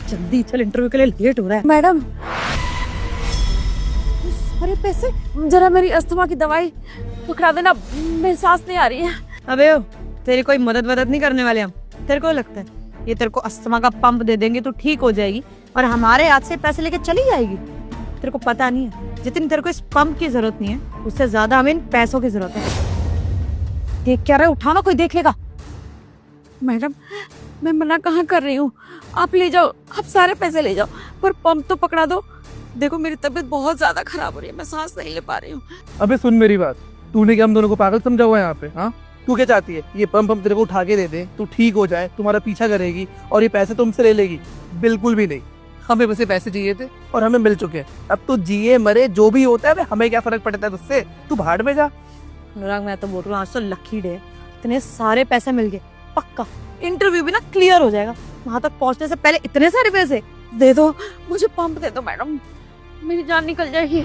जल्दी चल, इंटरव्यू के लिए लेट हो रहा है। मैडम, अरे पैसे, जरा मेरी अस्थमा की दवाई पकड़ा देना, मेरी सांस नहीं आ रही है। अबे ओ, तेरी कोई मदद नहीं करने वाले हम। तेरे को लगता है ये तेरे को अस्थमा का पंप दे देंगे तो ठीक हो जाएगी और हमारे हाथ से पैसे लेके चली जाएगी? तेरे को पता नहीं है जितनी तेरे को इस पंप की जरूरत नहीं है उससे ज्यादा हमें इन पैसों की जरूरत है। देख क्या रहे, उठाना, कोई देख लेगा। मैडम, मैं मना कहाँ कर रही हूँ, आप ले जाओ, आप सारे पैसे ले जाओ, पर पंप तो पकड़ा दो। देखो मेरी तबीयत बहुत ज्यादा खराब हो रही है, मैं सांस नहीं ले पा रही हूँ। अबे सुन मेरी बात, तूने क्या हम दोनों को पागल समझा हुआ है यहाँ पे? हाँ, तू क्या चाहती है? ये पंप हम तेरे को उठा के दे दे, तू ठीक हो जाए, तुम्हारा पीछा करेगी और ये पैसे तुमसे ले लेगी? बिल्कुल भी नहीं। हमें बस ये पैसे चाहिए थे और हमें मिल चुके हैं। अब तो जिए मरे जो भी होता है हमें क्या फर्क पड़ता है तुझसे? तू भाड़ में जा। अनुराग, मैं तो बोल रहा हूँ आज तो लकी डे, इतने सारे पैसे मिल गए, पक्का इंटरव्यू भी ना क्लियर हो जाएगा। वहां तक पहुंचने से पहले इतने सारे पैसे दे दो, मुझे पंप दे दो मैडम, मेरी जान निकल जाएगी।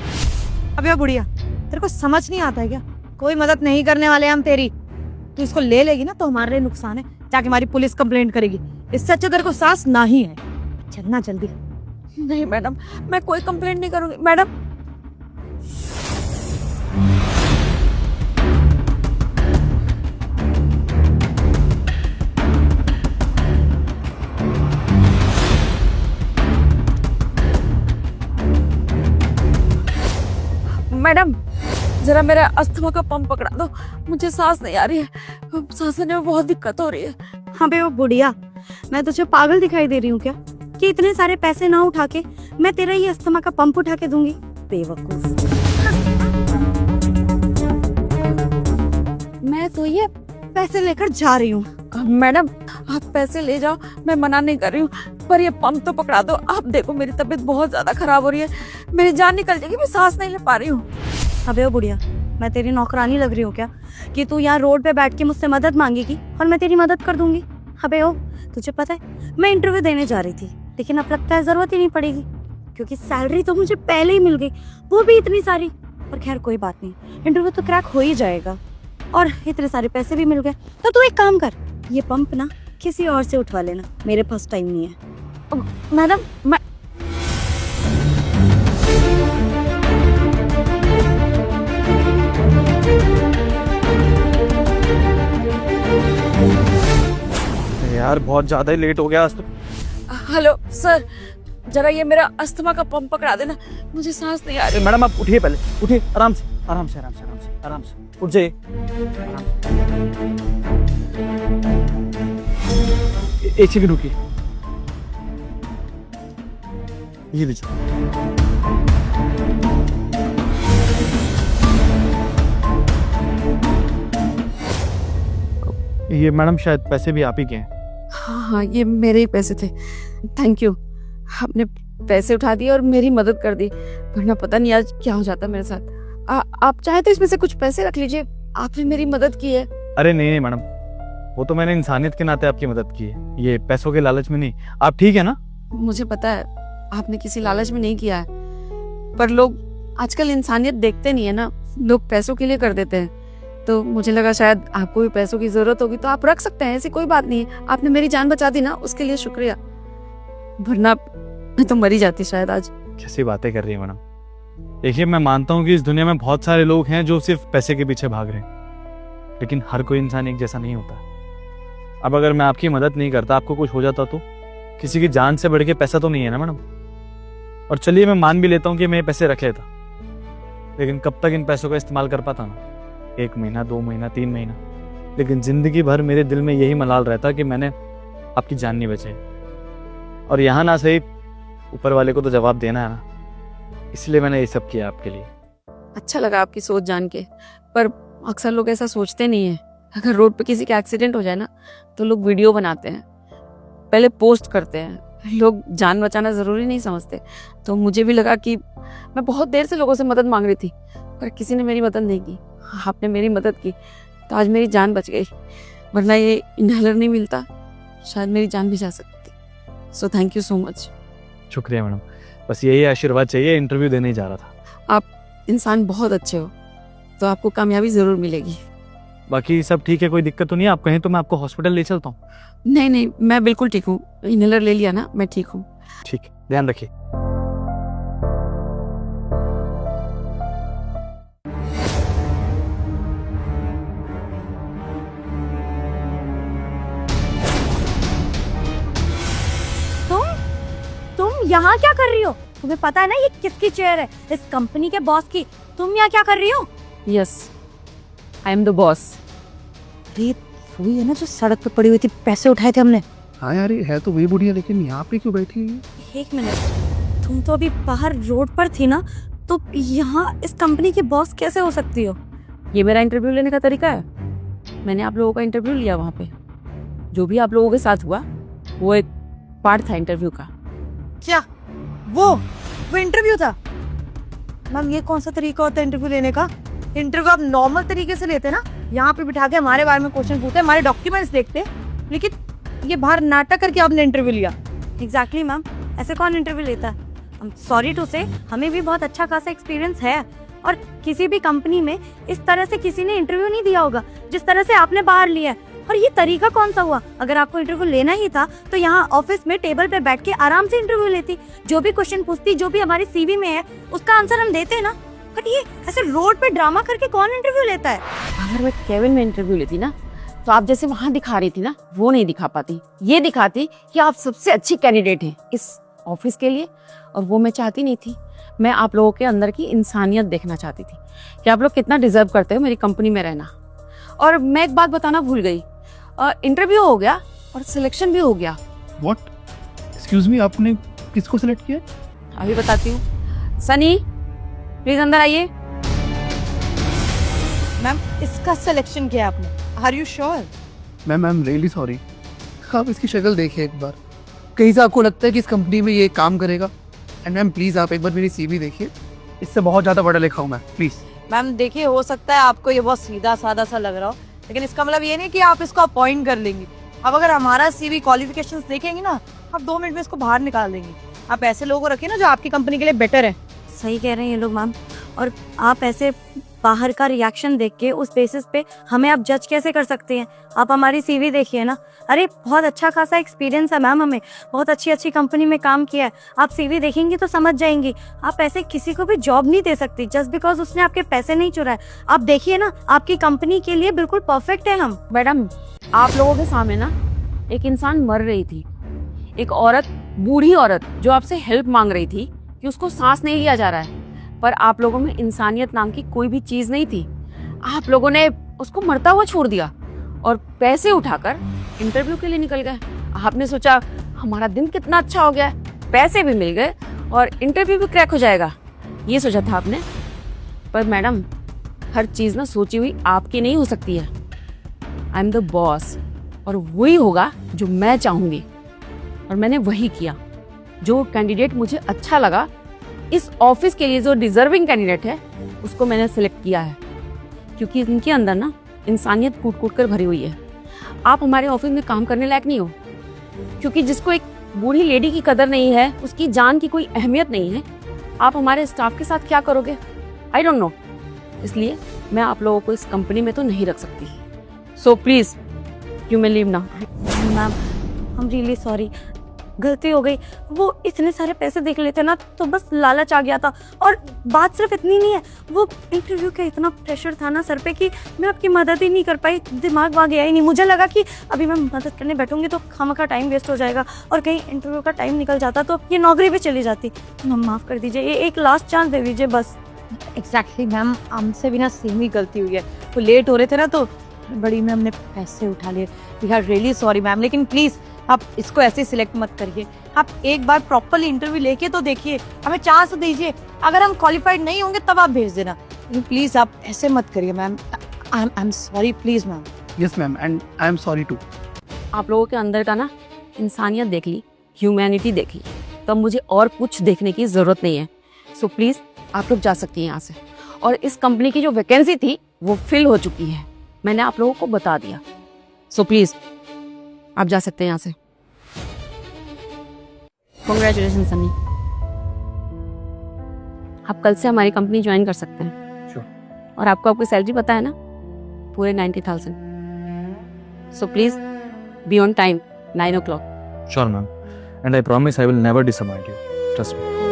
अब यार बुढ़िया, तेरे को समझ नहीं आता है क्या? कोई मदद नहीं करने वाले हम तेरी। तू इसको ले लेगी ना तो हमारे लिए नुकसान है, जाके हमारी पुलिस कंप्लेंट करेगी। इससे अच्छा तेरे को सांस ना ही है। चलना जल्दी। नहीं मैडम, मैं कोई कंप्लेंट नहीं करूंगी मैडम। मैडम, जरा मेरा अस्थमा का पंप पकड़ा दो, मुझे सांस नहीं आ रही है, सांस लेने में बहुत दिक्कत हो रही है। हाँ बे वो बुढ़िया, मैं तुझे पागल दिखाई दे रही हूँ क्या कि इतने सारे पैसे ना उठा के मैं तेरा ये अस्थमा का पंप उठा के दूंगी? बेवकूफ। मैं तो ये पैसे लेकर जा रही हूँ। मैडम, आप पैसे ले जाओ, मैं मना नहीं कर रही हूँ, पर ये पंप तो पकड़ा दो। आप देखो मेरी तबीयत बहुत ज्यादा खराब हो रही है, मेरी जान निकल जाएगी, मैं सांस नहीं ले पा रही हूँ। अबे ओ बुढ़िया, मैं तेरी नौकरानी लग रही हूँ क्या कि तू यहाँ रोड पे बैठ के मुझसे मदद मांगेगी और मैं तेरी मदद कर दूंगी? अबे ओ, तुझे पता है मैं इंटरव्यू देने जा रही थी, लेकिन अब लगता है जरूरत ही नहीं पड़ेगी क्योंकि सैलरी तो मुझे पहले ही मिल गई, वो भी इतनी सारी। पर खैर कोई बात नहीं, इंटरव्यू तो क्रैक हो ही जाएगा और इतने सारे पैसे भी मिल गए। तो तू एक काम कर, ये पंप ना किसी और से उठवा लेना, मेरे पास टाइम नहीं है। मैडम, मैं यार बहुत ज्यादा ही लेट हो गया आज तो। हेलो सर, जरा ये मेरा अस्थमा का पंप पकड़ा देना, मुझे सांस नहीं आ रही। मैडम आप उठिए, पहले उठिए, आराम से आराम से आराम से आराम से आराम से उठ जाइए, आराम से। एक सेकंड रुकिए, ये लीजिए। ये मैडम शायद पैसे भी आप ही के हैं। हाँ, ये मेरे ही पैसे थे, थैंक यू। आपने पैसे उठा दिए और मेरी मदद कर दी, वरना पता नहीं आज क्या हो जाता मेरे साथ। आप चाहे तो इसमें से कुछ पैसे रख लीजिए, आपने मेरी मदद की है। अरे नहीं मैडम, वो तो मैंने इंसानियत के नाते आपकी मदद की है, ये पैसों के लालच में नहीं। आप ठीक है ना? मुझे पता है आपने किसी लालच में नहीं किया है, पर लोग आजकल इंसानियत देखते नहीं है ना, लोग पैसों के लिए कर देते हैं। तो मुझे लगा शायद आपको भी पैसों की जरूरत होगी तो आप रख सकते हैं, ऐसी कोई बात नहीं है। आपने मेरी जान बचा दी ना, उसके लिए शुक्रिया, वरना मैं तो मर ही जाती शायद आज। कैसी बातें कर रही है मैडम? देखिए, मैं मानता हूँ कि इस दुनिया में बहुत सारे लोग हैं जो सिर्फ पैसे के पीछे भाग रहे हैं, लेकिन हर कोई इंसान एक जैसा नहीं होता। अब अगर मैं आपकी मदद नहीं करता, आपको कुछ हो जाता तो किसी की जान से बढ़ के पैसा तो नहीं है ना मैडम। और चलिए मैं मान भी लेता हूँ कि मैं पैसे रख लेता, लेकिन कब तक इन पैसों का इस्तेमाल कर पाता ना? 1 महीना, 2 महीना, 3 महीना, लेकिन जिंदगी भर मेरे दिल में यही मलाल रहता कि मैंने आपकी जान नहीं बचाई। और यहाँ ना सही, ऊपर वाले को तो जवाब देना है ना, इसलिए मैंने ये सब किया आपके लिए। अच्छा लगा आपकी सोच जान के, पर अक्सर लोग ऐसा सोचते नहीं है। अगर रोड पे किसी का एक्सीडेंट हो जाए ना तो लोग वीडियो बनाते हैं, पहले पोस्ट करते हैं। लोग जान बचाना जरूरी नहीं समझते। तो मुझे भी लगा कि मैं बहुत देर से लोगों से मदद मांग रही थी, पर किसी ने मेरी मदद नहीं की। आपने मेरी मदद की तो आज मेरी जान बच गई, वरना ये इनहेलर नहीं मिलता शायद मेरी जान भी जा सकती। So thank you so much. शुक्रिया मैडम, बस यही आशीर्वाद चाहिए। इंटरव्यू देने ही जा रहा था। आप इंसान बहुत अच्छे हो, तो आपको कामयाबी जरूर मिलेगी। बाकी सब ठीक है, कोई दिक्कत तो नहीं है? आप कहें तो मैं आपको हॉस्पिटल ले चलता हूँ। नहीं, मैं बिल्कुल ठीक हूँ। इनहेलर ले लिया ना, मैं ठीक हूँ। ठीक है, ध्यान रखिए। तुम यहाँ क्या कर रही हो? तुम्हें पता है ना ये किसकी चेयर है? इस कंपनी के बॉस की। तुम यहाँ क्या कर रही हो? Yes, I am the boss. ये वही है ना जो सड़क पे पड़ी हुई थी, पैसे उठाए थे हमने। हाँ यार, ये है तो वही बुढ़िया, लेकिन यहाँ पे क्यों बैठी है? एक मिनट, तुम तो अभी बाहर रोड पर थी ना, तो यहाँ इस कंपनी की बॉस कैसे हो सकती हो? ये मेरा इंटरव्यू लेने का तरीका है। मैंने आप लोगों का इंटरव्यू लिया वहाँ पे। जो भी आप लोगों के साथ हुआ वो एक पार्ट था इंटरव्यू का। क्या वो इंटरव्यू था? मैम, ये कौन सा तरीका होता है इंटरव्यू लेने का? इंटरव्यू आप नॉर्मल तरीके से लेते ना, यहाँ पे बिठा के हमारे बारे में क्वेश्चन पूछते, हमारे डॉक्यूमेंट्स देखते, लेकिन ये बाहर नाटक करके आपने इंटरव्यू लिया। एग्जैक्टली मैम, ऐसे कौन इंटरव्यू लेता है? I'm सॉरी टू से, हमें भी बहुत अच्छा खासा एक्सपीरियंस है और किसी भी कंपनी में इस तरह से किसी ने इंटरव्यू नहीं दिया होगा जिस तरह से आपने बाहर लिया है। और ये तरीका कौन सा हुआ? अगर आपको इंटरव्यू लेना ही था तो यहाँ ऑफिस में टेबल पे बैठ के आराम से इंटरव्यू लेती, जो भी क्वेश्चन पूछती, जो भी हमारी सीवी में है उसका आंसर हम देते ना। बट ये ऐसे रोड पे ड्रामा करके कौन इंटरव्यू लेता है? अगर मैं केविन में इंटरव्यू लेती ना, तो आप जैसे वहां दिखा रही थी ना, वो नहीं दिखा पाती। ये दिखाती कि आप सबसे अच्छी कैंडिडेट हैं इस ऑफिस के लिए, और वो मैं चाहती नहीं थी। मैं आप लोगों के अंदर की इंसानियत देखना चाहती थी कि आप लोग कितना डिजर्व करते हो मेरी कंपनी में रहना। और मैं एक बात बताना भूल गई, इंटरव्यू हो गया और सिलेक्शन भी हो गया। व्हाट? एक्सक्यूज मी, आपने किसको सिलेक्ट किया? अभी बताती हूँ। सनी, प्लीज अंदर आइए। मैम, इसका सिलेक्शन किया आपने? Are you sure? Ma'am, I am really sorry. आप इसकी शक्ल देखिए एक बार, कहीं से आपको लगता है कि इस कंपनी में ये काम करेगा? एंड मैम प्लीज आप एक बार मेरी सीवी देखिए, इससे बहुत ज्यादा पढ़ा लिखा हूँ मैं, प्लीज। मैम देखिए, हो सकता है आपको ये बहुत सीधा साधा सा लग रहा हो, लेकिन इसका मतलब ये नहीं कि आप इसको अपॉइंट कर लेंगी। अब अगर हमारा सीवी क्वालिफिकेशंस देखेंगे ना, आप 2 मिनट में इसको बाहर निकाल देंगी। आप ऐसे लोगों को रखिए ना जो आपकी कंपनी के लिए बेटर है। सही कह रहे हैं ये लोग मैम, और आप ऐसे बाहर का रिएक्शन देख के उस बेसिस पे हमें आप जज कैसे कर सकते हैं? आप हमारी सीवी देखिए ना। अरे बहुत अच्छा खासा एक्सपीरियंस है मैम, हमें बहुत अच्छी कंपनी में काम किया है। आप सीवी देखेंगी तो समझ जाएंगी। आप ऐसे किसी को भी जॉब नहीं दे सकती जस्ट बिकॉज उसने आपके पैसे नहीं चुराए। आप देखिए ना, आपकी कंपनी के लिए बिल्कुल परफेक्ट है हम। मैडम, आप लोगों के सामने ना एक इंसान मर रही थी, एक औरत, बूढ़ी औरत जो आपसे हेल्प मांग रही थी कि उसको सांस नहीं लिया जा रहा है, पर आप लोगों में इंसानियत नाम की कोई भी चीज नहीं थी। आप लोगों ने उसको मरता हुआ छोड़ दिया और पैसे उठाकर इंटरव्यू के लिए निकल गए। आपने सोचा हमारा दिन कितना अच्छा हो गया, पैसे भी मिल गए और इंटरव्यू भी क्रैक हो जाएगा, ये सोचा था आपने। पर मैडम, हर चीज ना सोची हुई आपकी नहीं हो सकती है। आई एम द बॉस, और वही होगा जो मैं चाहूंगी, और मैंने वही किया। जो कैंडिडेट मुझे अच्छा लगा, इस ऑफिस के लिए जो डिजर्विंग कैंडिडेट है, उसको मैंने सिलेक्ट किया है, क्योंकि इनके अंदर ना इंसानियत कूट कूट कर भरी हुई है। आप हमारे ऑफिस में काम करने लायक नहीं हो, क्योंकि जिसको एक बूढ़ी लेडी की कदर नहीं है, उसकी जान की कोई अहमियत नहीं है, आप हमारे स्टाफ के साथ क्या करोगे? I don't know. इसलिए मैं आप लोगों को इस कंपनी में तो नहीं रख सकती। So please you may leave now. Ma'am, I am really sorry, गलती हो गई। वो इतने सारे पैसे देख लेते ना तो बस लालच आ गया था। और बात सिर्फ इतनी नहीं है, वो इंटरव्यू का इतना प्रेशर था ना सर पे कि मैं आपकी मदद ही नहीं कर पाई। दिमाग वहाँ गया ही नहीं। मुझे लगा कि अभी मैं मदद करने बैठूंगी तो खामखा टाइम वेस्ट हो जाएगा और कहीं इंटरव्यू का टाइम निकल जाता तो ये नौकरी पे चली जाती। मैम माफ़ कर दीजिए, ये एक लास्ट चांस दे दीजिए बस। एग्जैक्टली मैम, हमसे भी ना सेम ही गलती हुई है। वो लेट हो रहे थे ना तो बड़ी में हमने पैसे उठा लिए। We are really sorry ma'am, लेकिन प्लीज आप इसको ऐसे सिलेक्ट मत करिए। आप एक बार प्रॉपरली इंटरव्यू लेके तो देखिए, हमें चांस तो दीजिए। अगर हम क्वालिफाइड नहीं होंगे तब आप भेज देना, प्लीज आप ऐसे मत करिए ma'am. I am sorry, please ma'am. Yes ma'am, and I am sorry too. आप लोगों के अंदर का ना इंसानियत देख ली, ह्यूमैनिटी देख ली, तो अब मुझे और कुछ देखने की जरूरत नहीं है। सो प्लीज आप लोग जा सकती हैं यहाँ से। और इस कंपनी की जो वैकेंसी थी वो फिल हो चुकी है, मैंने आप लोगों को बता दिया। सो प्लीज आप जा सकते हैं यहाँ से। कांग्रेचुलेशन सनी, आप कल से हमारी कंपनी ज्वाइन कर सकते हैं। Sure. और आपको आपकी सैलरी पता है ना, पूरे 90,000। So please be on time 9 o'clock। Sure ma'am, and I promise I will never disappoint you, trust me.